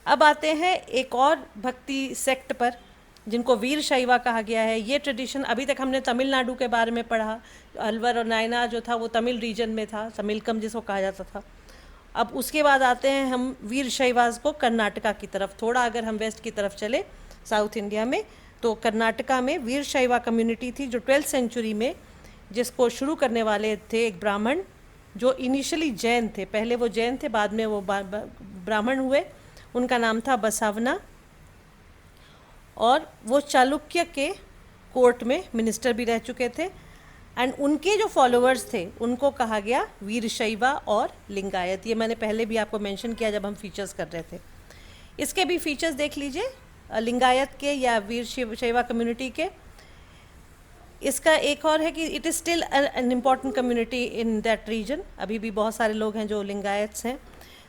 अब आते हैं एक और भक्ति सेक्ट पर, जिनको वीर शैवा कहा गया है। ये ट्रेडिशन, अभी तक हमने तमिलनाडु के बारे में पढ़ा, अलवर और नायना जो था वो तमिल रीजन में था, तमिलकम जिसको कहा जाता था। अब उसके बाद आते हैं हम वीर शैवाज को कर्नाटका की तरफ। थोड़ा अगर हम वेस्ट की तरफ चले साउथ इंडिया में, तो कर्नाटका में वीर शैवा कम्युनिटी थी जो 12th सेंचुरी में, जिसको शुरू करने वाले थे एक ब्राह्मण जो इनिशियली जैन थे। पहले वो जैन थे, बाद में वो ब्राह्मण हुए। उनका नाम था बसावना, और वो चालुक्य के कोर्ट में मिनिस्टर भी रह चुके थे। एंड उनके जो फॉलोअर्स थे उनको कहा गया वीरशैवा और लिंगायत। ये मैंने पहले भी आपको मेंशन किया जब हम फीचर्स कर रहे थे। इसके भी फीचर्स देख लीजिए, लिंगायत के या वीर शैवा कम्युनिटी के। इसका एक और है कि it is still an important community in that region. अभी भी बहुत सारे लोग हैं जो लिंगायत्स हैं।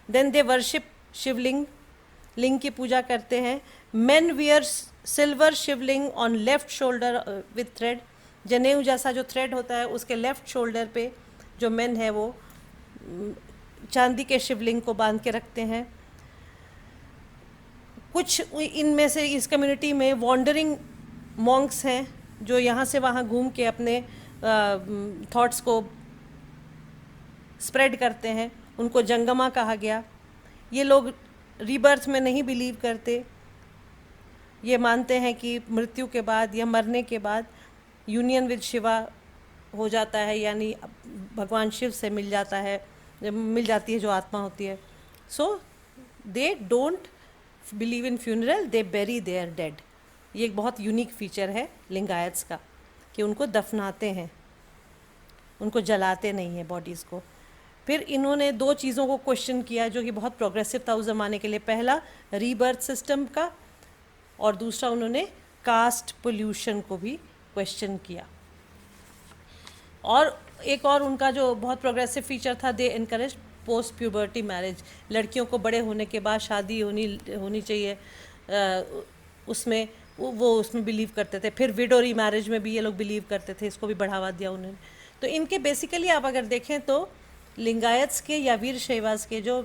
देन दे वर्शिप शिवलिंग, लिंग की पूजा करते हैं। Main wear silver Shivling on left shoulder with thread, जनेऊ जैसा जो थ्रेड होता है उसके लेफ्ट शोल्डर पे जो मेन है वो चांदी के शिवलिंग को बांध के रखते हैं। कुछ इनमें से इस कम्युनिटी में वॉन्डरिंग मॉन्क्स हैं जो यहाँ से वहाँ घूम के अपने थॉट्स को स्प्रेड करते हैं। उनको जंगमा कहा गया। ये लोग रीबर्थ में नहीं बिलीव करते। ये मानते हैं कि मृत्यु के बाद या मरने के बाद यूनियन विद शिवा हो जाता है, यानी भगवान शिव से मिल जाता है, मिल जाती है जो आत्मा होती है। So they don't believe in funeral, they bury their dead. ये एक बहुत यूनिक फीचर है लिंगायत्स का कि उनको दफनाते हैं, उनको जलाते नहीं हैं बॉडीज़ को। फिर इन्होंने दो चीज़ों को क्वेश्चन किया जो कि बहुत प्रोग्रेसिव था उस ज़माने के लिए। पहला रीबर्थ सिस्टम का, और दूसरा उन्होंने कास्ट पोल्यूशन को भी क्वेश्चन किया। और एक और उनका जो बहुत प्रोग्रेसिव फीचर था, दे इनकरेज पोस्ट प्यूबर्टी मैरिज। लड़कियों को बड़े होने के बाद शादी होनी चाहिए, उसमें वो उसमें बिलीव करते थे। फिर विडो री मैरिज में भी ये लोग बिलीव करते थे, इसको भी बढ़ावा दिया उन्होंने। तो इनके बेसिकली आप अगर देखें तो लिंगायत्स के या वीर शैवाज के जो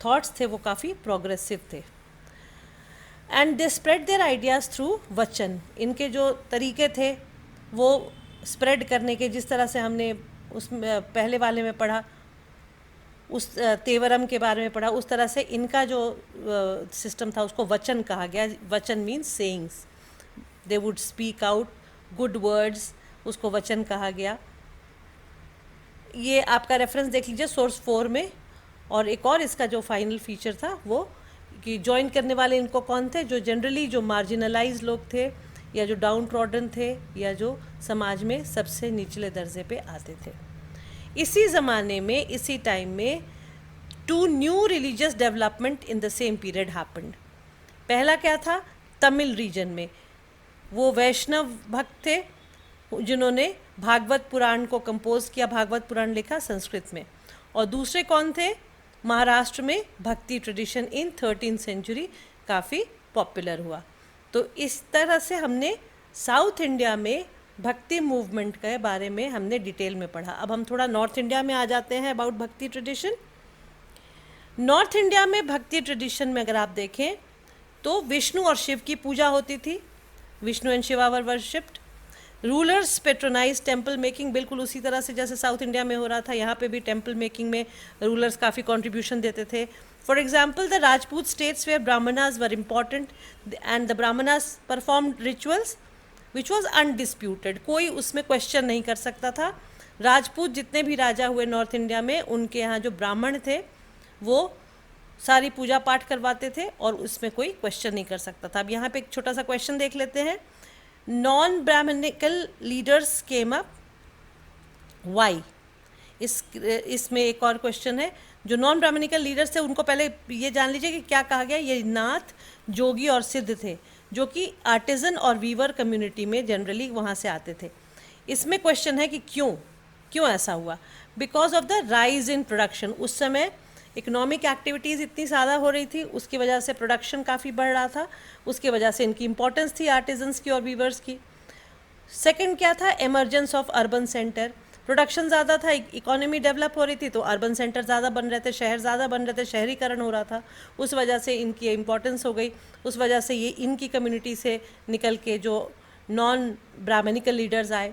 थॉट्स थे वो काफ़ी प्रोग्रेसिव थे। And they spread there ideas through वचन। इनके जो तरीके थे वो स्प्रेड करने के, जिस तरह से हमने उसमें पहले वाले में पढ़ा, उस तेवरम के बारे में पढ़ा, उस तरह से इनका जो सिस्टम था उसको वचन कहा गया। वचन means sayings, they would speak out good words, उसको वचन कहा गया। ये आपका रेफरेंस देख लीजिए सोर्स 4 में। और एक और इसका जो फाइनल फीचर था वो कि ज्वाइन करने वाले इनको कौन थे, जो जनरली जो मार्जिनलाइज लोग थे, या जो डाउन ट्रॉडन थे, या जो समाज में सबसे निचले दर्जे पे आते थे। इसी ज़माने में, इसी टाइम में 2 new religious development in the same period happened. पहला क्या था, तमिल रीजन में वो वैष्णव भक्त थे जिन्होंने भागवत पुराण को कंपोज किया, भागवत पुराण लिखा संस्कृत में। और दूसरे कौन थे, महाराष्ट्र में भक्ति ट्रेडिशन इन 13th सेंचुरी काफ़ी पॉपुलर हुआ। तो इस तरह से हमने साउथ इंडिया में भक्ति मूवमेंट के बारे में हमने डिटेल में पढ़ा। अब हम थोड़ा नॉर्थ इंडिया में आ जाते हैं अबाउट भक्ति ट्रेडिशन। नॉर्थ इंडिया में भक्ति ट्रेडिशन में अगर आप देखें तो विष्णु और शिव की पूजा होती थी। Vishnu and Shiva were worshipped. Rulers patronise temple making, बिल्कुल उसी तरह से जैसे साउथ इंडिया में हो रहा था, यहाँ पे भी टेम्पल मेकिंग में रूलर्स काफ़ी कंट्रीब्यूशन देते थे। For example the Rajput states where Brahmanas were important and the Brahmanas performed rituals which was undisputed. कोई उसमें क्वेश्चन नहीं कर सकता था। राजपूत जितने भी राजा हुए नॉर्थ इंडिया में, उनके यहाँ जो ब्राह्मण थे वो सारी पूजा पाठ करवाते थे और उसमें कोई क्वेश्चन नहीं कर सकता था। अब यहाँ पे एक छोटा सा क्वेश्चन देख लेते हैं। Non Brahmanical leaders came up, why? इसमें एक और क्वेश्चन है। जो नॉन ब्राह्मणिकल लीडर्स थे उनको पहले ये जान लीजिए कि क्या कहा गया। ये नाथ, जोगी और सिद्ध थे जो कि आर्टिजन और वीवर कम्युनिटी में जनरली वहाँ से आते थे। इसमें क्वेश्चन है कि क्यों ऐसा हुआ। Because of the rise in production. उस समय इकोनॉमिक एक्टिविटीज़ इतनी ज़्यादा हो रही थी, उसकी वजह से प्रोडक्शन काफ़ी बढ़ रहा था, उसकी वजह से इनकी इंपॉर्टेंस थी आर्टिजन्स की और वीवर्स की। सेकंड क्या था, emergence of urban centre. Production ज़्यादा था, इकोनॉमी डेवलप हो रही थी, तो अर्बन सेंटर ज़्यादा बन रहे थे, शहर ज़्यादा बन रहे थे, शहरीकरण हो रहा था, उस वजह से इनकी इम्पोर्टेंस हो गई। उस वजह से ये इनकी कम्युनिटी से निकल के जो नॉन ब्राह्मणिकल लीडर्स आए।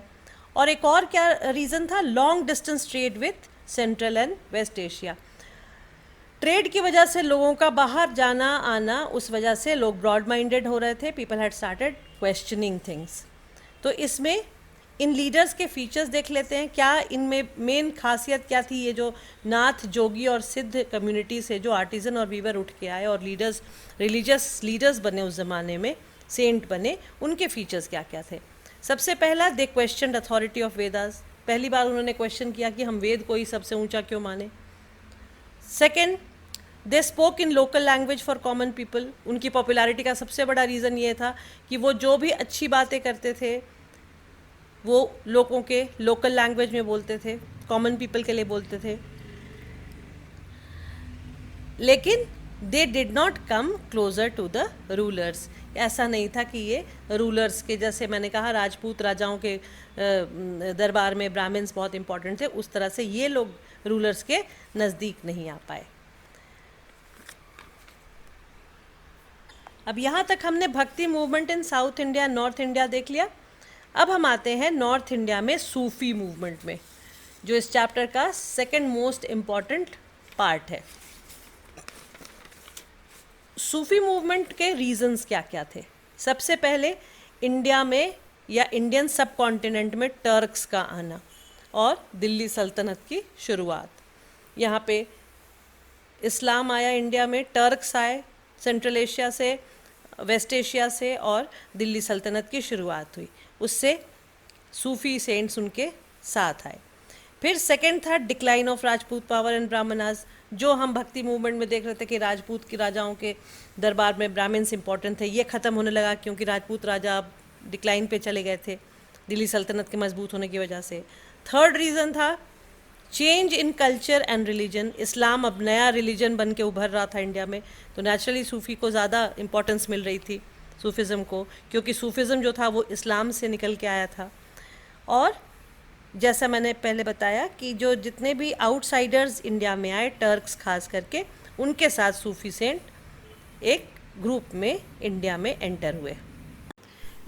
और एक और क्या रीज़न था, long distance trade with Central and West Asia. Trade की वजह से लोगों का बाहर जाना आना, उस वजह से लोग ब्रॉड माइंडेड हो रहे थे, people had started questioning things. तो इसमें इन लीडर्स के फीचर्स देख लेते हैं, क्या इनमें मेन खासियत क्या थी। ये जो नाथ, जोगी और सिद्ध कम्युनिटी से जो आर्टिजन और वीवर उठ के आए और लीडर्स, रिलीजियस लीडर्स बने उस ज़माने में, सेंट बने, उनके फीचर्स क्या क्या थे। सबसे पहला, दे क्वेश्चन अथॉरिटी ऑफ वेदास। पहली बार उन्होंने क्वेश्चन किया कि हम वेद को ही सबसे ऊंचा क्यों माने। Second, they spoke in local language for common people. उनकी पॉपुलैरिटी का सबसे बड़ा रीज़न ये था कि वो जो भी अच्छी बातें करते थे वो लोगों के लोकल लैंग्वेज में बोलते थे, कॉमन पीपल के लिए बोलते थे। लेकिन they did not come closer to the rulers. ऐसा नहीं था कि ये रूलर्स के, जैसे मैंने कहा राजपूत राजाओं के दरबार में ब्राह्मण्स बहुत इंपॉर्टेंट थे, उस तरह से ये लोग रूलर्स के नज़दीक नहीं आ पाए। अब यहाँ तक हमने भक्ति movement in south India, north India देख लिया। अब हम आते हैं नॉर्थ इंडिया में सूफी मूवमेंट में, जो इस चैप्टर का सेकंड मोस्ट इम्पॉर्टेंट पार्ट है। सूफी मूवमेंट के रीजंस क्या क्या थे। सबसे पहले, इंडिया में या इंडियन सब कॉन्टिनेंट में टर्क्स का आना और दिल्ली सल्तनत की शुरुआत। यहाँ पे इस्लाम आया इंडिया में, टर्क्स आए सेंट्रल एशिया से, वेस्ट एशिया से, और दिल्ली सल्तनत की शुरुआत हुई। उससे सूफी सेंट्स उनके साथ आए। फिर सेकंड था decline of Rajput power and Brahmanas. जो हम भक्ति मूवमेंट में देख रहे थे कि राजपूत की राजाओं के दरबार में ब्राह्मण्स इंपॉर्टेंट थे, ये ख़त्म होने लगा क्योंकि राजपूत राजा अब डिक्लाइन पे चले गए थे दिल्ली सल्तनत के मजबूत होने की वजह से। थर्ड रीज़न था change in culture and religion. इस्लाम अब नया रिलीजन बन के उभर रहा था इंडिया में, तो नेचुरली सूफ़ी को ज़्यादा इम्पोर्टेंस मिल रही थी, सूफिज़म को, क्योंकि सूफिज़म जो था वो इस्लाम से निकल के आया था। और जैसा मैंने पहले बताया कि जो जितने भी आउटसाइडर्स इंडिया में आए, टर्क्स खास करके, उनके साथ सूफी सेंट एक ग्रुप में इंडिया में एंटर हुए।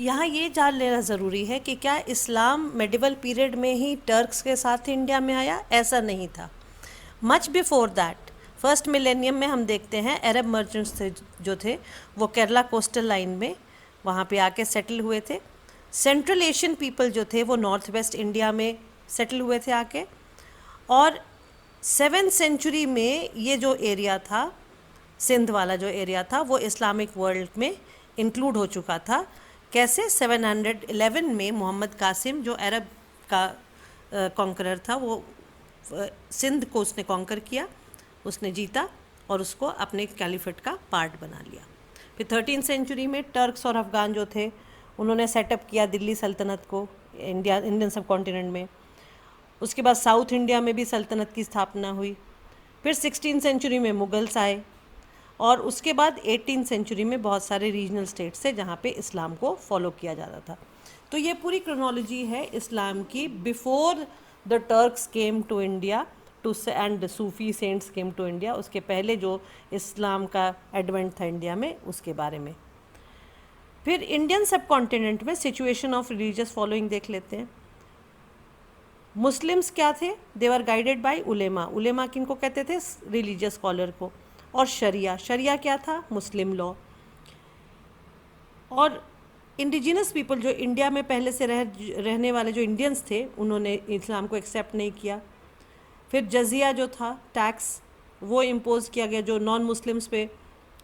यहाँ ये जान लेना ज़रूरी है कि क्या इस्लाम मेडिवल पीरियड में ही टर्क्स के साथ इंडिया में आया? ऐसा नहीं था। Much before that, first millennium में हम देखते हैं अरब मर्चेंट्स थे जो थे वो केरला कोस्टल लाइन में वहाँ पे आके सेटल हुए थे। सेंट्रल एशियन पीपल जो थे वो नॉर्थ वेस्ट इंडिया में सेटल हुए थे आके। और 7th सेंचुरी में ये जो एरिया था, सिंध वाला जो एरिया था, वो इस्लामिक वर्ल्ड में इंक्लूड हो चुका था। कैसे? 711 में मोहम्मद कासिम, जो अरब का कॉन्करर था, वो सिंध को उसने कॉन्कर किया, उसने जीता और उसको अपने कैलिफेट का पार्ट बना लिया। फिर 13th सेंचुरी में टर्क्स और अफ़गान जो थे उन्होंने सेटअप किया दिल्ली सल्तनत को इंडियन सब कॉन्टिनेंट में। उसके बाद साउथ इंडिया में भी सल्तनत की स्थापना हुई। फिर 16th सेंचुरी में मुगल्स आए और उसके बाद 18th सेंचुरी में बहुत सारे रीजनल स्टेट्स थे जहाँ पे इस्लाम को फॉलो किया जाता था। तो ये पूरी क्रोनोलॉजी है इस्लाम की, before the Turks came to India and Sufi saints came to India. उसके पहले जो इस्लाम का एडवेंट था इंडिया में, उसके बारे में। फिर इंडियन सब कॉन्टिनेंट में सिचुएशन ऑफ रिलीजियस फॉलोइंग देख लेते हैं। मुस्लिम्स क्या थे? दे वर गाइडेड बाय उलेमा। उलेमा किनको कहते थे? रिलीजियस स्कॉलर को। और शरिया, शरिया क्या था? मुस्लिम लॉ। और इंडिजिनस पीपल जो इंडिया में पहले से रहने वाले जो इंडियंस थे, उन्होंने इस्लाम को एक्सेप्ट नहीं किया। फिर जजिया जो था, टैक्स, वो इम्पोज़ किया गया, जो नॉन मुस्लिम्स पे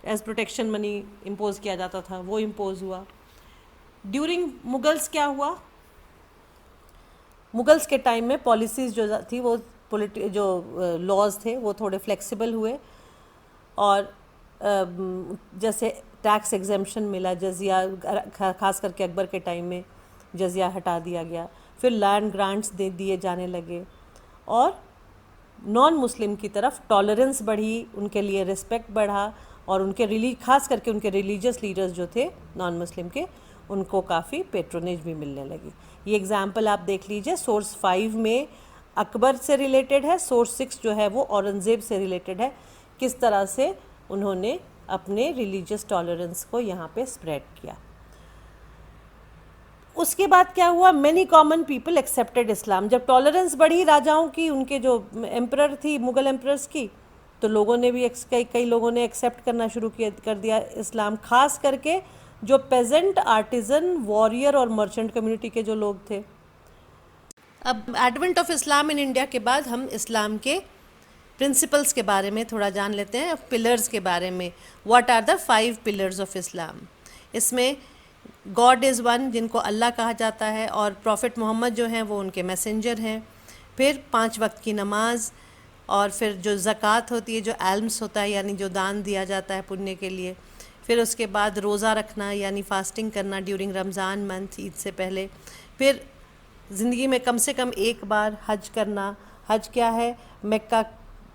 एज प्रोटेक्शन मनी इम्पोज़ किया जाता था, वो इम्पोज़ हुआ। ड्यूरिंग मुगल्स क्या हुआ? मुगल्स के टाइम में पॉलिसीज़ जो थी वो जो लॉज थे वो थोड़े फ्लेक्सिबल हुए और जैसे टैक्स एग्जेम्पशन मिला, जजिया खास करके अकबर के टाइम में जजिया हटा दिया गया। फिर लैंड ग्रांट्स दे दिए जाने लगे और नॉन मुस्लिम की तरफ टॉलरेंस बढ़ी, उनके लिए रिस्पेक्ट बढ़ा और उनके खास करके उनके रिलीजियस लीडर्स जो थे नॉन मुस्लिम के, उनको काफ़ी पेट्रोनेज भी मिलने लगी। ये एग्जाम्पल आप देख लीजिए, सोर्स 5 में अकबर से रिलेटेड है, सोर्स 6 जो है वो औरंगज़ेब से रिलेटेड है, किस तरह से उन्होंने अपने रिलीजियस टॉलरेंस को यहाँ पे स्प्रेड किया। उसके बाद क्या हुआ, मैनी कॉमन पीपल एक्सेप्टेड इस्लाम। जब टॉलरेंस बढ़ी राजाओं की, उनके जो एम्परर थी मुग़ल एम्परर्स की, तो लोगों ने भी कई लोगों ने एक्सेप्ट करना शुरू कर दिया इस्लाम, खास करके जो पेजेंट, आर्टिजन, वॉरियर और मर्चेंट कम्युनिटी के जो लोग थे। अब advent of Islam in India के बाद हम इस्लाम के प्रिंसिपल्स के बारे में थोड़ा जान लेते हैं, पिलर्स के बारे में। What are the 5 pillars of Islam. इसमें गॉड इज़ वन, जिनको अल्लाह कहा जाता है, और प्रॉफिट मोहम्मद जो हैं वो उनके मैसेंजर हैं। फिर 5 वक्त की नमाज, और फिर जो ज़कात होती है, जो एल्म्स होता है यानी जो दान दिया जाता है पुण्य के लिए। फिर उसके बाद रोज़ा रखना यानी फास्टिंग करना ड्यूरिंग रमज़ान मंथ, ईद से पहले। फिर ज़िंदगी में कम से कम एक बार हज करना। हज क्या है, मक्का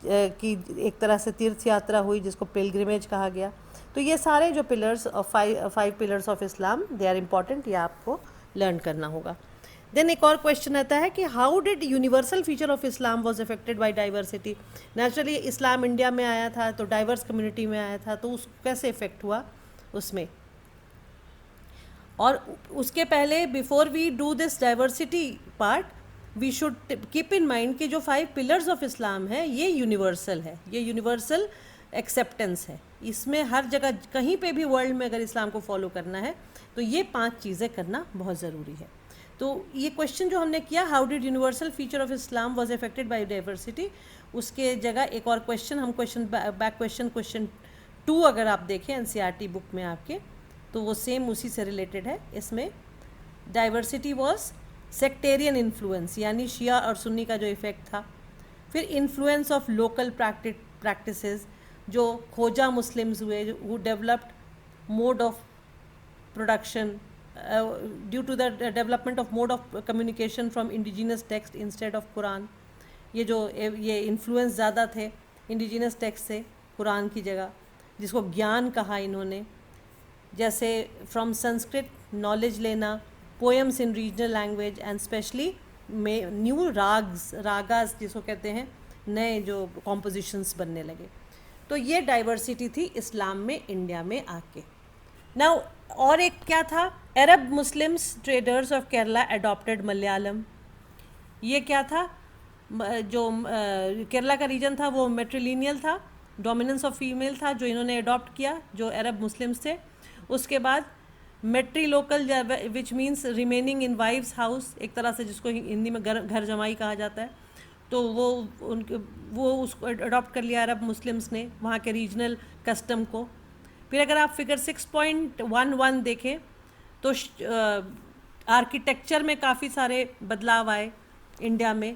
की एक तरह से तीर्थ यात्रा हुई जिसको पिलग्रिमेज कहा गया। तो ये सारे जो pillars of 5 pillars of Islam, they are important, ये आपको लर्न करना होगा। देन एक और क्वेश्चन आता है कि how did universal feature of Islam was affected by diversity. Naturally Islam India में आया था तो डाइवर्स कम्युनिटी में आया था, तो उसको कैसे इफेक्ट हुआ उसमें। और उसके पहले, before we do this diversity part, we should keep in mind कि जो 5 पिलर्स ऑफ इस्लाम है ये यूनिवर्सल है, ये यूनिवर्सल एक्सेप्टेंस है। इसमें हर जगह कहीं पे भी वर्ल्ड में अगर इस्लाम को फॉलो करना है तो ये 5 चीज़ें करना बहुत ज़रूरी है। तो ये क्वेश्चन जो हमने किया, how did universal feature of Islam was affected by diversity, उसके जगह एक और क्वेश्चन हम क्वेश्चन 2 अगर आप देखें एनसीईआरटी बुक में आपके, तो वो सेम उसी से रिलेटेड है। इसमें डाइवर्सिटी वॉज सेक्टेरियन इन्फ्लुएंस, यानी शिया और सुन्नी का जो इफ़ेक्ट था। फिर इन्फ्लुएंस ऑफ लोकल प्रैक्टिसेस, जो खोजा मुस्लिम्स हुए, who developed mode of production due to the development of mode of communication from indigenous text instead of Quran. ये इन्फ्लुएंस ज़्यादा थे इंडिजिनस टेक्स्ट से कुरान की जगह, जिसको ज्ञान कहा इन्होंने। जैसे फ्रॉम संस्कृत नॉलेज लेना, poems in regional language and specially में न्यू रागास जिसको कहते हैं, नए जो कॉम्पोजिशंस बनने लगे। तो ये डाइवर्सिटी थी इस्लाम में इंडिया में आके। नाउ और एक क्या था, Arab Muslims traders of Kerala adopted Malayalam. ये क्या था, जो केरला का रीजन था वो मेट्रिलिनियल था, डोमिनेंस ऑफ फीमेल था, जो इन्होंने अडॉप्ट किया, जो अरब मुस्लिम्स थे। उसके बाद matrilocal, which means remaining in wives house, एक तरह से जिसको हिंदी में घर जमाई कहा जाता है। तो वो उसको अडॉप्ट कर लिया अरब मुस्लिम्स ने, वहाँ के रीजनल कस्टम को। फिर अगर आप फिगर 6.11 देखें तो आर्किटेक्चर में काफ़ी सारे बदलाव आए इंडिया में।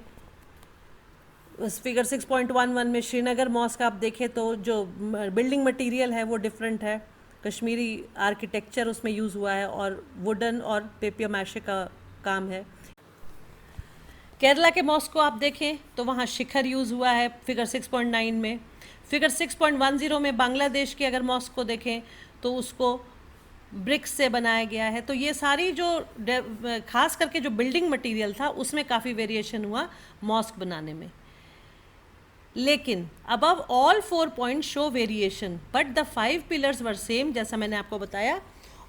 उस फिगर 6.11 में श्रीनगर मॉस्क आप देखें तो जो बिल्डिंग मटेरियल है वो डिफरेंट है, कश्मीरी आर्किटेक्चर उसमें यूज़ हुआ है, और वुडन और पेपियर मैशे का काम है। केरला के मॉस्क को आप देखें तो वहाँ शिखर यूज़ हुआ है फिगर 6.9 में। फिगर 6.10 में बांग्लादेश के अगर मॉस्क को देखें तो उसको ब्रिक्स से बनाया गया है। तो ये सारी जो खास करके जो बिल्डिंग मटेरियल था उसमें काफ़ी वेरिएशन हुआ मॉस्क बनाने में। लेकिन above all 4 point show variation but the 5 pillars were same, जैसा मैंने आपको बताया।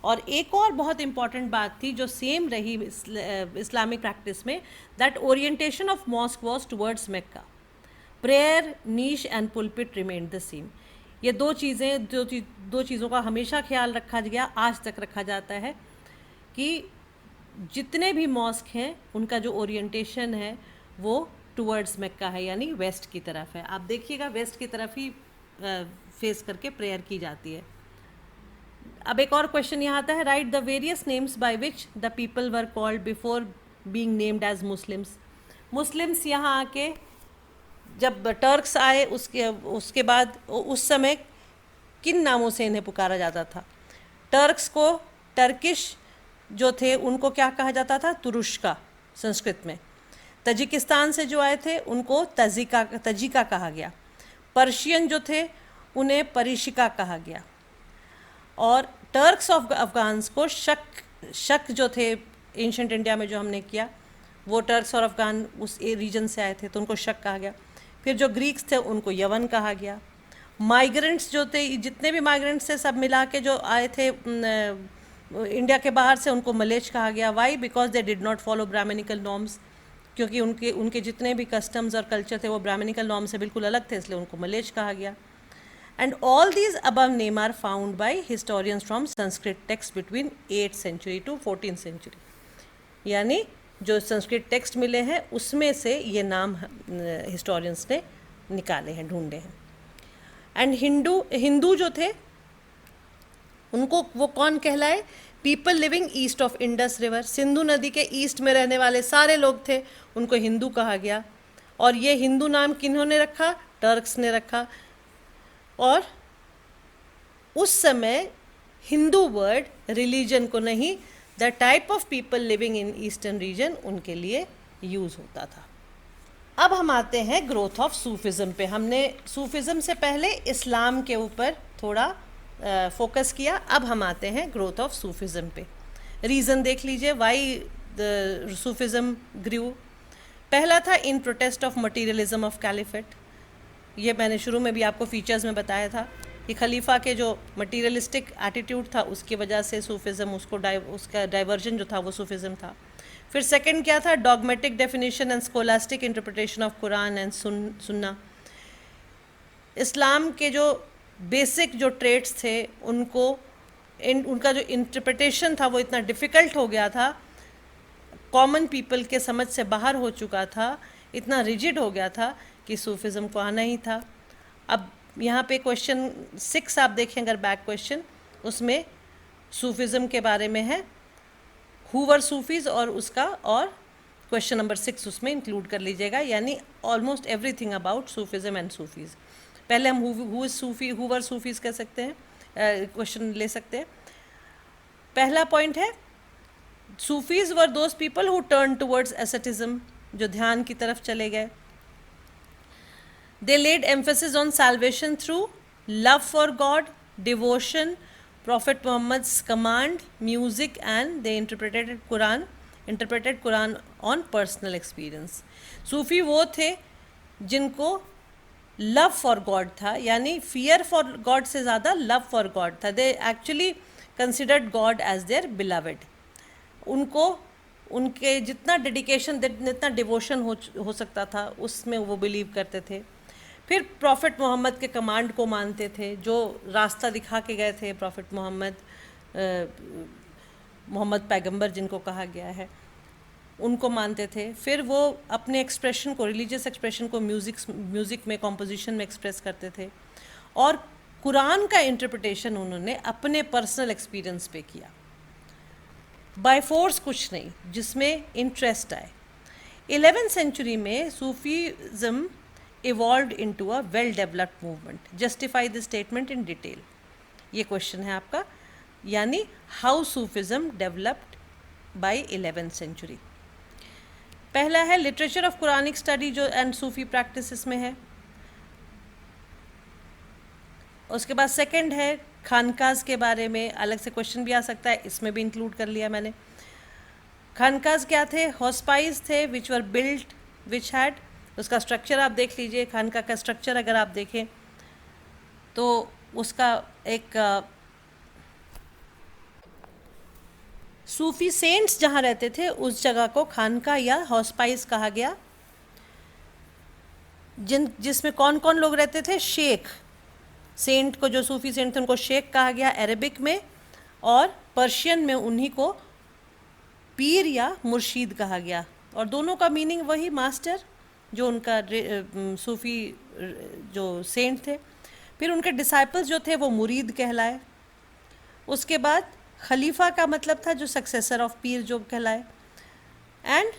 और एक और बहुत इंपॉर्टेंट बात थी जो सेम रही इस्लामिक प्रैक्टिस में, that orientation of mosque was towards Mecca, prayer, niche and pulpit remained the same. ये दो चीज़ों का हमेशा ख्याल रखा गया, आज तक रखा जाता है कि जितने भी मॉस्क हैं उनका जो ओरिएंटेशन है वो टुवर्ड्स मक्का है, यानी वेस्ट की तरफ है। आप देखिएगा वेस्ट की तरफ ही फेस करके प्रेयर की जाती है। अब एक और क्वेश्चन यहाँ आता है, right the various names by which the people were called before being named as Muslims. Muslims यहाँ आके जब टर्क्स आए उसके बाद उस समय किन नामों से इन्हें पुकारा जाता था। टर्क्स को टर्किश जो थे उनको क्या कहा जाता था, तुरुष्का संस्कृत में। तजिकिस्तान से जो आए थे उनको तजिका कहा गया। पर्शियन जो थे उन्हें परिशिका कहा गया। और टर्क्स ऑफ अफगान्स को शक जो थे एंशंट इंडिया में जो हमने किया वो टर्क्स और अफगान उस रीजन से आए थे तो उनको शक कहा गया। फिर जो ग्रीक्स थे उनको यवन कहा गया। माइग्रेंट्स जो थे, जितने भी माइग्रेंट्स थे सब मिला के जो आए थे इंडिया के बाहर से, उनको मलेच कहा गया। Why? Because they did not follow Brahmanical norms, क्योंकि उनके उनके जितने भी कस्टम्स और कल्चर थे वो ब्राह्मणिकल नॉर्म से बिल्कुल अलग थे, इसलिए उनको मलेच कहा गया। And all these above name are found by historians from Sanskrit text between 8th century to 14th century. यानी जो संस्कृत टेक्स्ट मिले हैं उसमें से ये नाम हिस्टोरियंस ने निकाले हैं, ढूंढे हैं। एंड हिंदू जो थे उनको वो कौन कहलाए? People living east of Indus river, Sindhu नदी के ईस्ट में रहने वाले सारे लोग थे, उनको हिंदू कहा गया। और ये हिंदू नाम किन्होंने रखा? टर्क्स ने रखा। और उस समय हिंदू वर्ड रिलीजन को नहीं, the type of people living in eastern region, उनके लिए यूज़ होता था। अब हम आते हैं ग्रोथ ऑफ सूफिज़म पे। हमने सूफिज़म से पहले इस्लाम के ऊपर थोड़ा फोकस किया, अब हम आते हैं ग्रोथ ऑफ सूफिज़म पे। रीज़न देख लीजिए वाई द सूफिज़म ग्रू। पहला था in protest of materialism of caliphate. ये मैंने शुरू में भी आपको फीचर्स में बताया था कि खलीफा के जो मटीरियलिस्टिक एटीट्यूड था उसकी वजह से सूफिज़म उसका डाइवर्जन जो था वो सूफिज़म था। फिर सेकंड क्या था? Dogmatic definition and scholastic interpretation of Quran and सुन्ना। इस्लाम के जो बेसिक जो ट्रेट्स थे उनका जो इंटरप्रिटेशन था वो इतना डिफ़िकल्ट हो गया था, कॉमन पीपल के समझ से बाहर हो चुका था, इतना रिजिड हो गया था कि सूफिज़म को आना ही था। अब यहाँ पे क्वेश्चन 6 आप देखें अगर बैक क्वेश्चन, उसमें सूफिज़म के बारे में है, हु वर सूफीज़, और उसका और क्वेश्चन नंबर 6 उसमें इंक्लूड कर लीजिएगा, यानी almost everything about Sufism and Sufis. पहले हम who is Sufi, who were Sufis कह सकते हैं, क्वेश्चन ले सकते हैं। पहला पॉइंट है Sufis were those people who turn towards asceticism, जो ध्यान की तरफ चले गए। They laid emphasis on salvation through love for God, devotion, Prophet Muhammad's command, music, and they interpreted Quran on personal experience. सूफी वो थे जिनको लव फॉर गॉड था, यानी फियर फॉर गॉड से ज़्यादा लव फॉर गॉड था। They actually considered God as their beloved. उनको उनके जितना डेडिकेशन, जितना डिवोशन हो सकता था उसमें वो बिलीव करते थे। फिर प्रॉफिट मोहम्मद के कमांड को मानते थे, जो रास्ता दिखा के गए थे प्रॉफिट मोहम्मद पैगंबर जिनको कहा गया है, उनको मानते थे। फिर वो अपने एक्सप्रेशन को, रिलीजियस एक्सप्रेशन को म्यूज़िक में, कॉम्पोजिशन में एक्सप्रेस करते थे। और कुरान का इंटरप्रिटेशन उन्होंने अपने पर्सनल एक्सपीरियंस पे किया, बाय फोर्स कुछ नहीं, जिसमें इंटरेस्ट आए। 11th सेंचुरी में Sufism evolved into a well developed movement. Justify this statement in detail. ये क्वेश्चन है आपका, यानी how Sufism developed by 11th century. पहला है लिटरेचर ऑफ कुरानिक स्टडी, जो एंड सूफी प्रैक्टिसेस में है। उसके बाद सेकंड है खानकाज के बारे में, अलग से क्वेश्चन भी आ सकता है, इसमें भी इंक्लूड कर लिया मैंने। खानकाज क्या थे? हॉस्पाइस थे विच वर बिल्ट, विच हैड, उसका स्ट्रक्चर आप देख लीजिए। खानका का स्ट्रक्चर अगर आप देखें तो उसका एक सूफी सेंट्स जहाँ रहते थे उस जगह को खानका या हॉस्पाइस कहा गया। जिसमें कौन कौन लोग रहते थे? शेख, सेंट को, जो सूफी सेंट थे उनको शेख कहा गया अरबिक में, और पर्शियन में उन्हीं को पीर या मुर्शीद कहा गया। और दोनों का मीनिंग वही, मास्टर, जो उनका सूफ़ी जो सेंट थे। फिर उनके डिसाइपल्स जो थे वो मुरीद कहलाए। उसके बाद खलीफा का मतलब था जो सक्सेसर ऑफ पीर जो कहलाए, एंड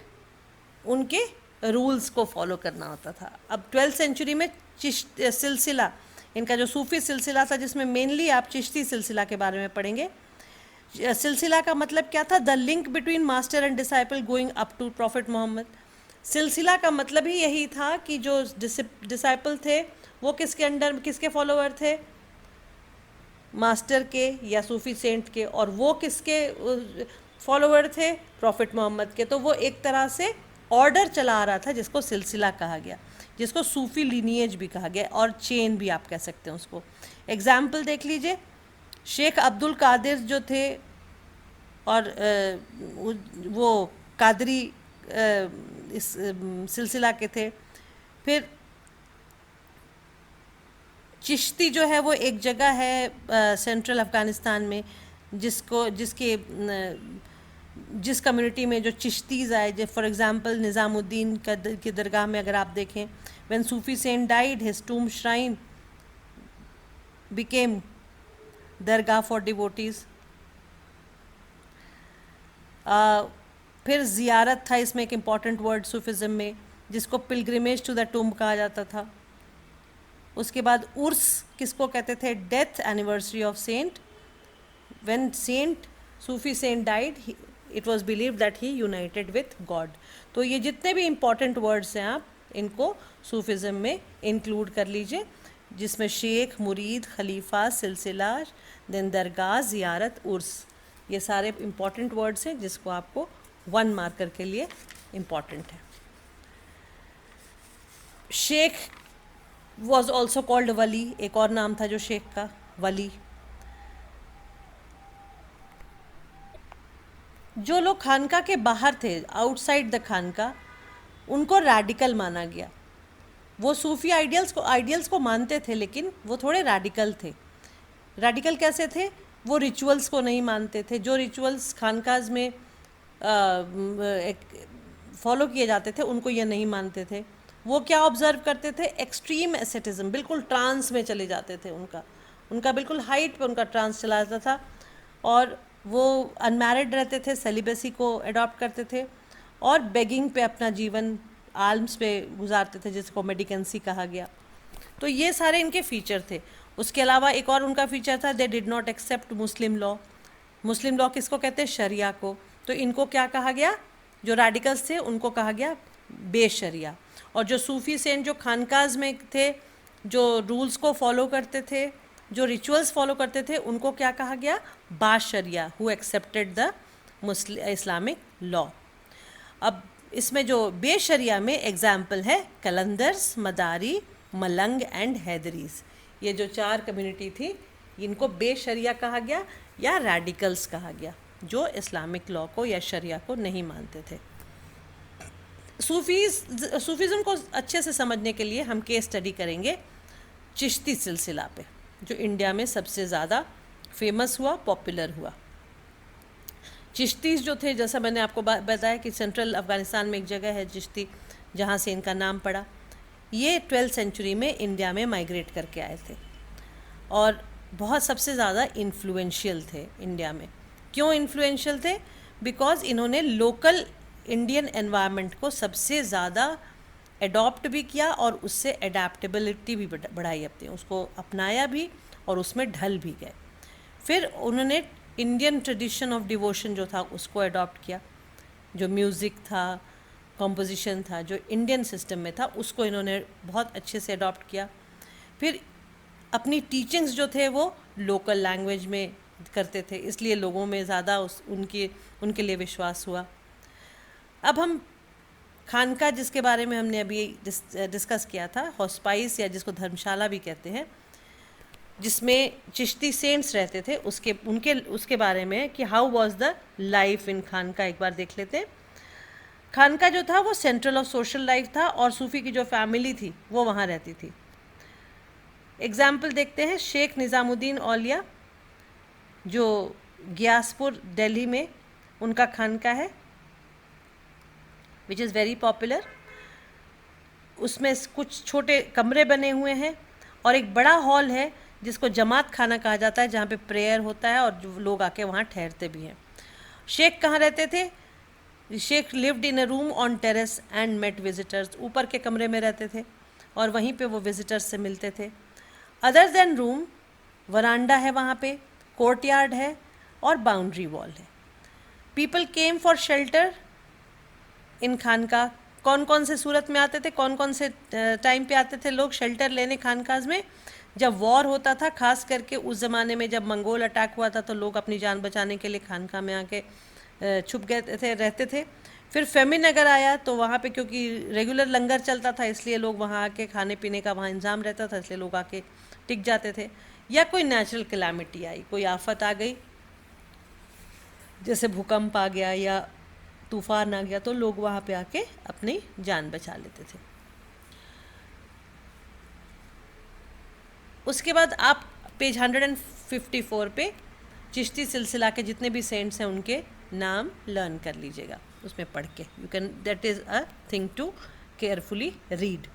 उनके रूल्स को फॉलो करना होता था। अब 12th सेंचुरी में सिलसिला, इनका जो सूफ़ी सिलसिला था, जिसमें मेनली आप चिश्ती सिलसिला के बारे में पढ़ेंगे। सिलसिला का मतलब क्या था? The link between master and disciple going up to prophet Muhammad. सिलसिला का मतलब ही यही था कि जो डिसाइपल थे वो किसके अंडर, किसके फॉलोअर थे? मास्टर के या सूफी सेंट के। और वो किसके फॉलोअर थे? प्रॉफिट मोहम्मद के। तो वो एक तरह से ऑर्डर चला आ रहा था जिसको सिलसिला कहा गया, जिसको सूफ़ी लीनिएज भी कहा गया और चेन भी आप कह सकते हैं उसको। एग्जाम्पल देख लीजिए, शेख अब्दुल कादिर जो थे और वो कादरी इस सिलसिला के थे। फिर चिश्ती जो है वो एक जगह है सेंट्रल अफ़गानिस्तान में जिस कम्युनिटी में जो चिश्तीज़ आए, जो फॉर एग्ज़ाम्पल निज़ामुद्दीन की दरगाह में अगर आप देखें, when Sufi saint died his tomb shrine became dargah for devotees. फिर ज़ियारत था इसमें एक इम्पॉर्टेंट वर्ड सूफिज़म में, जिसको पिलग्रिमेज टू द टूम्ब कहा जाता था। उसके बाद उर्स किसको कहते थे? Death anniversary of saint. When saint Sufi saint died it was believed that he united with God. तो ये जितने भी इम्पॉर्टेंट वर्ड्स हैं आप इनको सूफिज़म में इंक्लूड कर लीजिए, जिसमें शेख, मुरीद, खलीफा, सिलसिला, देन दरगाह, ज़ियारत, उर्स, ये सारे इम्पॉर्टेंट वर्ड्स हैं जिसको आपको 1 मार्कर के लिए इम्पॉर्टेंट है। शेख वॉज ऑल्सो कॉल्ड वली, एक और नाम था जो शेख का, वली। जो लोग खानका के बाहर थे, आउटसाइड द खानका, उनको रैडिकल माना गया। वो सूफ़ी आइडियल्स को मानते थे, लेकिन वो थोड़े रैडिकल थे। रैडिकल कैसे थे? वो रिचुअल्स को नहीं मानते थे। जो रिचुअल्स खानकाज में फॉलो किए जाते थे उनको ये नहीं मानते थे। वो क्या ऑब्ज़र्व करते थे? एक्सट्रीम एसेटिज़म, बिल्कुल ट्रांस में चले जाते थे। उनका बिल्कुल हाइट पे उनका ट्रांस चला जाता था, और वो अनमैरिड रहते थे, सेलिबेसी को अडॉप्ट करते थे, और बेगिंग पे अपना जीवन, आल्म्स पे गुजारते थे, जिसको मेडिकेंसी कहा गया। तो ये सारे इनके फ़ीचर थे। उसके अलावा एक और उनका फ़ीचर था, they did not accept Muslim law. Muslim law किसको कहते हैं? शरिया को। तो इनको क्या कहा गया? जो रेडिकल्स थे उनको कहा गया बेशरिया। और जो सूफ़ी सेंट जो खानकाज में थे, जो रूल्स को फॉलो करते थे, जो रिचुअल्स फॉलो करते थे, उनको क्या कहा गया? बाशरिया, who accepted the Islamic law. अब इसमें जो बेशरिया में एग्जाम्पल है कलंदर्स, मदारी, मलंग एंड हैदरीज। ये जो 4 कम्युनिटी थी, इनको बेशरिया कहा गया या रेडिकल्स कहा गया, जो इस्लामिक लॉ को या शरिया को नहीं मानते थे। सूफीज़म को अच्छे से समझने के लिए हम केस स्टडी करेंगे चिश्ती सिलसिला पे, जो इंडिया में सबसे ज़्यादा फेमस हुआ, पॉपुलर हुआ। चिश्तीज़ जो थे, जैसा मैंने आपको बताया कि सेंट्रल अफ़गानिस्तान में एक जगह है चिश्ती, जहाँ से इनका नाम पड़ा। ये 12th सेंचुरी में इंडिया में माइग्रेट करके आए थे और बहुत सबसे ज़्यादा इन्फ्लुएंशियल थे इंडिया में। क्यों इन्फ्लुएंशियल थे? बिकॉज़ इन्होंने लोकल इंडियन एनवायरनमेंट को सबसे ज़्यादा एडॉप्ट भी किया और उससे एडेप्टेबिलिटी भी बढ़ाई अपनी, उसको अपनाया भी और उसमें ढल भी गए। फिर उन्होंने इंडियन ट्रेडिशन ऑफ डिवोशन जो था उसको अडॉप्ट किया, जो म्यूज़िक था, कॉम्पोजिशन था, जो इंडियन सिस्टम में था, उसको इन्होंने बहुत अच्छे से अडॉप्ट किया। फिर अपनी टीचिंग्स जो थे वो लोकल लैंग्वेज में करते थे, इसलिए लोगों में ज़्यादा उनके लिए विश्वास हुआ। अब हम खानका, जिसके बारे में हमने अभी डिस्कस किया था, हॉस्पाइस या जिसको धर्मशाला भी कहते हैं, जिसमें चिश्ती सेंट्स रहते थे, उसके बारे में कि how was the life in khanqah एक बार देख लेते हैं। खानका जो था वो सेंट्रल ऑफ सोशल लाइफ था और सूफ़ी की जो फैमिली थी वो वहाँ रहती थी। एग्जाम्पल देखते हैं, शेख निज़ामुद्दीन औलिया जो गियासपुर दिल्ली में उनका खानका है, विच इज़ वेरी पॉपुलर। उसमें कुछ छोटे कमरे बने हुए हैं और एक बड़ा हॉल है जिसको जमात खाना कहा जाता है, जहाँ पे प्रेयर होता है और जो लोग आके वहाँ ठहरते भी हैं। शेख कहाँ रहते थे? शेख lived in a room on terrace and met visitors. ऊपर के कमरे में रहते थे और वहीं पे वो विजिटर्स से मिलते थे। अदर देन रूम, वरांडा है वहाँ पे, कोर्टयार्ड है और बाउंड्री वॉल है। People came for shelter in khanqah. कौन कौन से सूरत में आते थे, कौन कौन से टाइम पे आते थे लोग शेल्टर लेने खानकाज में? जब वॉर होता था, खास करके उस ज़माने में जब मंगोल अटैक हुआ था, तो लोग अपनी जान बचाने के लिए खानका में आके छुप गए थे, रहते थे। फिर फेमिन नगर आया तो वहाँ पे क्योंकि रेगुलर लंगर चलता था इसलिए लोग वहाँ आके खाने पीने का वहाँ इंतजाम रहता था, इसलिए लोग आके टिक जाते थे। या कोई नेचुरल कैलामिटी आई, कोई आफत आ गई, जैसे भूकंप आ गया या तूफान आ गया, तो लोग वहाँ पे आके अपनी जान बचा लेते थे। उसके बाद आप पेज 154 पे चिश्ती सिलसिला के जितने भी सेंट्स हैं उनके नाम लर्न कर लीजिएगा, उसमें पढ़ के you can, that is a thing to carefully read.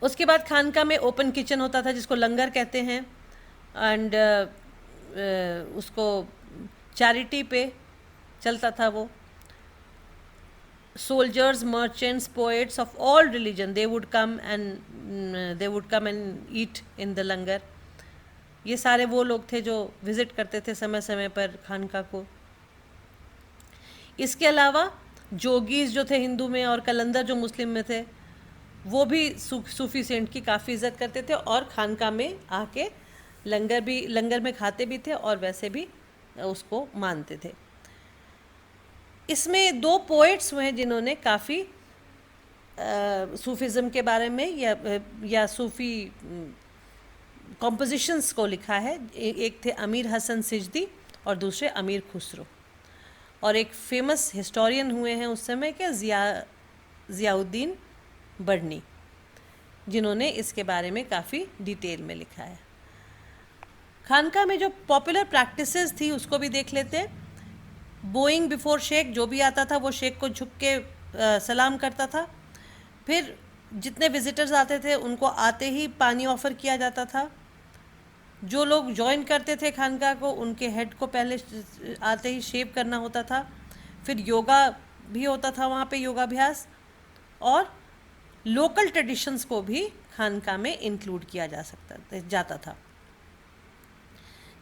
उसके बाद खानका में ओपन किचन होता था जिसको लंगर कहते हैं, एंड उसको चैरिटी पे चलता था वो। soldiers, merchants, poets of all religion, they would come and eat in the langar. ये सारे वो लोग थे जो विजिट करते थे समय समय पर खानका को। इसके अलावा जोगीज जो थे हिंदू में और कलंदर जो मुस्लिम में थे, वो भी सूफी सेंट की काफ़ी इज्जत करते थे और खानका में आके लंगर में खाते भी थे और वैसे भी उसको मानते थे। इसमें 2 पोइट्स हुए हैं जिन्होंने काफ़ी सूफिज़म के बारे में या सूफ़ी कॉम्पोजिशंस को लिखा है। एक थे अमीर हसन सिजदी और दूसरे अमीर खुसरो, और एक फेमस हिस्टोरियन हुए हैं उस समय के ज़ियाउद्दीन बर्नी, जिन्होंने इसके बारे में काफ़ी डिटेल में लिखा है। खानका में जो पॉपुलर प्रैक्टिसेस थी उसको भी देख लेते हैं। बोइंग बिफोर शेख, जो भी आता था वो शेख को झुक के सलाम करता था। फिर जितने विजिटर्स आते थे उनको आते ही पानी ऑफ़र किया जाता था। जो लोग ज्वाइन करते थे खानका को, उनके हेड को पहले आते ही शेव करना होता था। फिर योगा भी होता था वहाँ पे, योगाभ्यास, और लोकल ट्रेडिशंस को भी खानका में इंक्लूड किया जाता था।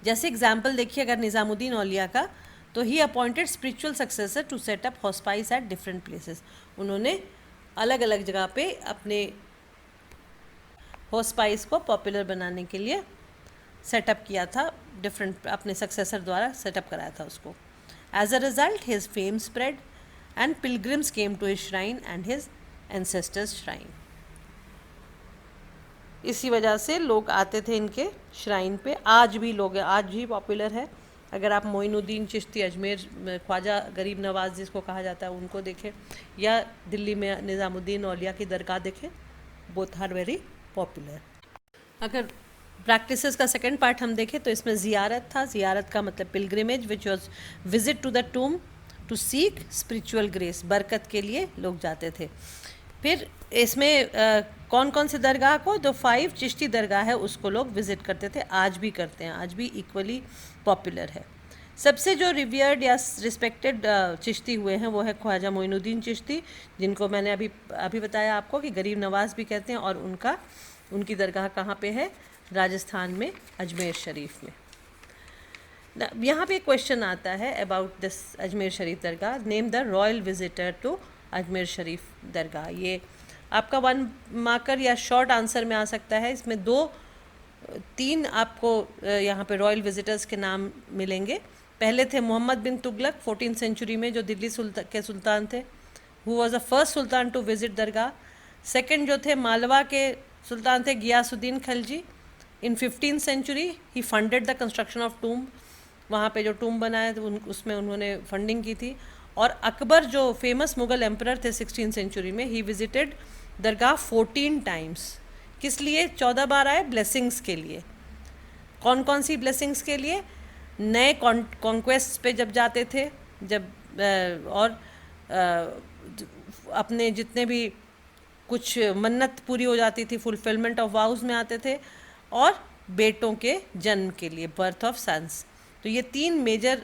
जैसे एग्जाम्पल देखिए अगर निज़ामुद्दीन औलिया का, तो he appointed spiritual successor to set up hospice at different places. उन्होंने अलग अलग जगह पे अपने हॉस्पाइस को पॉपुलर बनाने के लिए सेटअप किया था, डिफरेंट अपने सक्सेसर द्वारा सेटअप कराया था उसको। As a result his fame spread and pilgrims came to his shrine and his ancestors shrine. इसी वजह से लोग आते थे इनके श्राइन पे। आज भी पॉपुलर है। अगर आप मोइनुद्दीन चिश्ती अजमेर, ख्वाजा गरीब नवाज जिसको कहा जाता है, उनको देखें, या दिल्ली में निज़ामुद्दीन औलिया की दरगाह देखें, बोथ आर वेरी पॉपुलर। अगर प्रैक्टिसेस का सेकंड पार्ट हम देखें तो इसमें ज़ियारत था। ज़ियारत का मतलब pilgrimage, which was visit to the tomb to seek spiritual grace, बरकत के लिए लोग जाते थे। फिर इसमें कौन कौन से दरगाह को, जो 5 चिश्ती दरगाह है उसको लोग विज़िट करते थे, आज भी करते हैं, आज भी इक्वली पॉपुलर है। सबसे जो रिवियर्ड या रिस्पेक्टेड चिश्ती हुए हैं वो है ख्वाजा मोइनुद्दीन चिश्ती, जिनको मैंने अभी बताया आपको कि गरीब नवाज भी कहते हैं, और उनकी दरगाह कहाँ पे है, राजस्थान में अजमेर शरीफ में। यहाँ पे क्वेश्चन आता है about this Ajmer Sharif dargah, name the royal visitor to Ajmer Sharif dargah. ये आपका 1 मार्कर या शॉर्ट आंसर में आ सकता है। इसमें 2-3 आपको यहाँ पे रॉयल विजिटर्स के नाम मिलेंगे। पहले थे मोहम्मद बिन तुगलक 14th सेंचुरी में, जो दिल्ली के सुल्तान थे, who was the first sultan to visit dargah. Second जो थे मालवा के सुल्तान थे Ghiyasuddin Khalji, in 15th century he funded the construction of tomb. वहाँ पे जो टूम बनाया तो उसमें उन्होंने फंडिंग की थी। और अकबर जो फेमस मुग़ल एम्परर थे 16th सेंचुरी में, ही विजिटेड दरगाह 14 टाइम्स। किस लिए 14 बार आए? ब्लेसिंग्स के लिए। कौन कौन सी ब्लेसिंग्स के लिए? नए कॉन्क्वेस्ट पे जब जाते थे, और अपने जितने भी कुछ मन्नत पूरी हो जाती थी, फुलफिलमेंट ऑफ वाउज में आते थे, और बेटों के जन्म के लिए, बर्थ ऑफ सन्स। तो ये 3 मेजर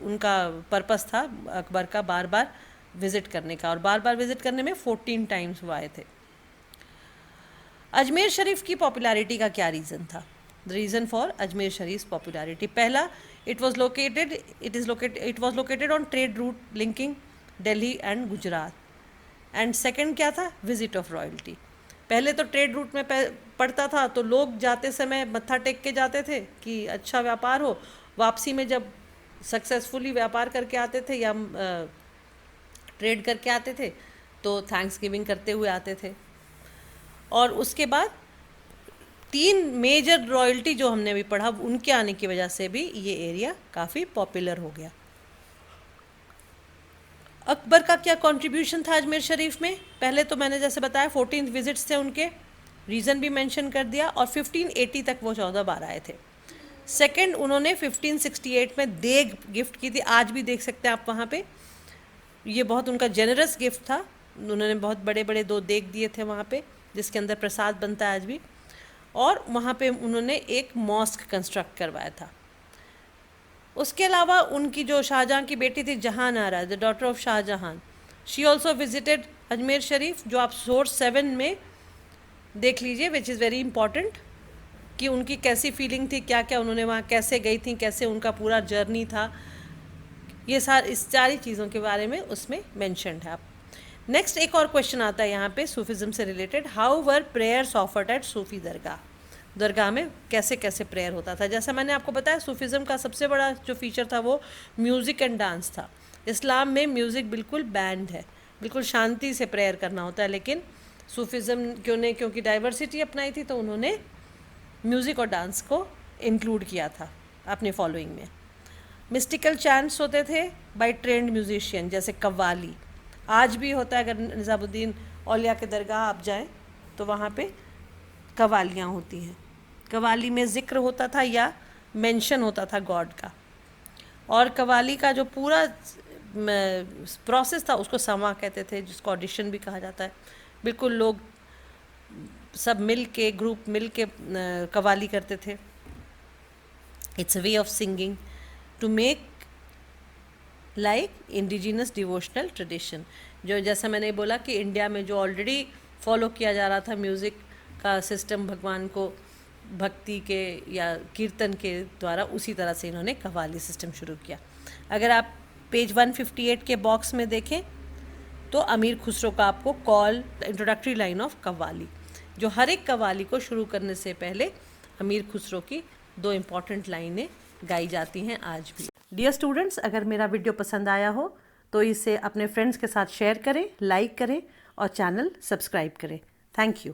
उनका पर्पस था अकबर का, बार बार विज़िट करने का, और बार बार विज़िट करने में 14 टाइम्स वो आए थे। अजमेर शरीफ की पॉपुलैरिटी का क्या रीज़न था? The reason for Ajmer Sharif popularity, पहला, it was located on trade route linking Delhi and Gujarat. And second क्या था? Visit of royalty. पहले तो ट्रेड रूट में पड़ता था, तो लोग जाते समय मत्था टेक के जाते थे कि अच्छा व्यापार हो। वापसी में जब सक्सेसफुली व्यापार करके आते थे या ट्रेड करके आते थे, तो थैंक्स गिविंग करते हुए आते थे। और उसके बाद 3 मेजर रॉयल्टी जो हमने अभी पढ़ा, उनके आने की वजह से भी ये एरिया काफ़ी पॉपुलर हो गया। अकबर का क्या कंट्रीब्यूशन था अजमेर शरीफ में? पहले तो मैंने जैसे बताया 14 विजिट्स थे उनके, रीज़न भी मेंशन कर दिया, और 1580 तक वो 14 बार आए थे। सेकंड, उन्होंने 1568 में देग गिफ्ट की थी, आज भी देख सकते हैं आप वहाँ पे। ये बहुत उनका जेनरस गिफ्ट था, उन्होंने बहुत बड़े बड़े 2 देग दिए थे वहाँ पे, जिसके अंदर प्रसाद बनता है आज भी। और वहाँ पे उन्होंने एक मॉस्क कंस्ट्रक्ट करवाया था। उसके अलावा उनकी जो शाहजहाँ की बेटी थी Jahan Ara, the daughter of Shahjahan, she also visited Ajmer Sharif, जो आप सोर्स 7 में देख लीजिए, विच इज़ वेरी इंपॉर्टेंट, कि उनकी कैसी फीलिंग थी, क्या क्या उन्होंने वहाँ कैसे गई थी, कैसे उनका पूरा जर्नी था, ये इस सारी चीज़ों के बारे में उसमें मैंशनड है। आप नेक्स्ट एक और क्वेश्चन आता है यहाँ पे सूफीज़म से related, how were prayers offered at Sufi dargah, दरगाह में कैसे कैसे प्रेयर होता था। जैसा मैंने आपको बताया, सूफीज़म का सबसे बड़ा जो फीचर था वो म्यूज़िक एंड डांस था। इस्लाम में म्यूज़िक बिल्कुल बैंड है, बिल्कुल शांति से प्रेयर करना होता है, लेकिन सूफीज़म क्योंकि डाइवर्सिटी अपनाई थी, तो उन्होंने म्यूज़िक और डांस को इंक्लूड किया था अपने फॉलोइंग में। मिस्टिकल चैंट्स होते थे बाय ट्रेंड म्यूजिशियन, जैसे कव्वाली, आज भी होता है। अगर निज़ामुद्दीन औलिया के दरगाह आप जाएं तो वहाँ पे कव्वालियाँ होती हैं। कव्वाली में ज़िक्र होता था या मेंशन होता था गॉड का, और कव्वाली का जो पूरा प्रोसेस था उसको समा कहते थे, जिसको ऑडिशन भी कहा जाता है। बिल्कुल लोग सब मिल के, ग्रुप मिल के कव्वाली करते थे। It's a way of singing to make like indigenous devotional tradition, जो जैसा मैंने बोला कि इंडिया में जो ऑलरेडी फॉलो किया जा रहा था म्यूज़िक का सिस्टम, भगवान को भक्ति के या कीर्तन के द्वारा, उसी तरह से इन्होंने कव्वाली सिस्टम शुरू किया। अगर आप पेज 158 के बॉक्स में देखें तो अमीर खुसरो का आपको call, introductory line of qawwali, जो हर एक कव्वाली को शुरू करने से पहले अमीर खुसरो की 2 इम्पॉर्टेंट लाइनें गाई जाती हैं आज भी। डियर स्टूडेंट्स, अगर मेरा वीडियो पसंद आया हो तो इसे अपने फ्रेंड्स के साथ शेयर करें, लाइक करें और चैनल सब्सक्राइब करें। Thank you.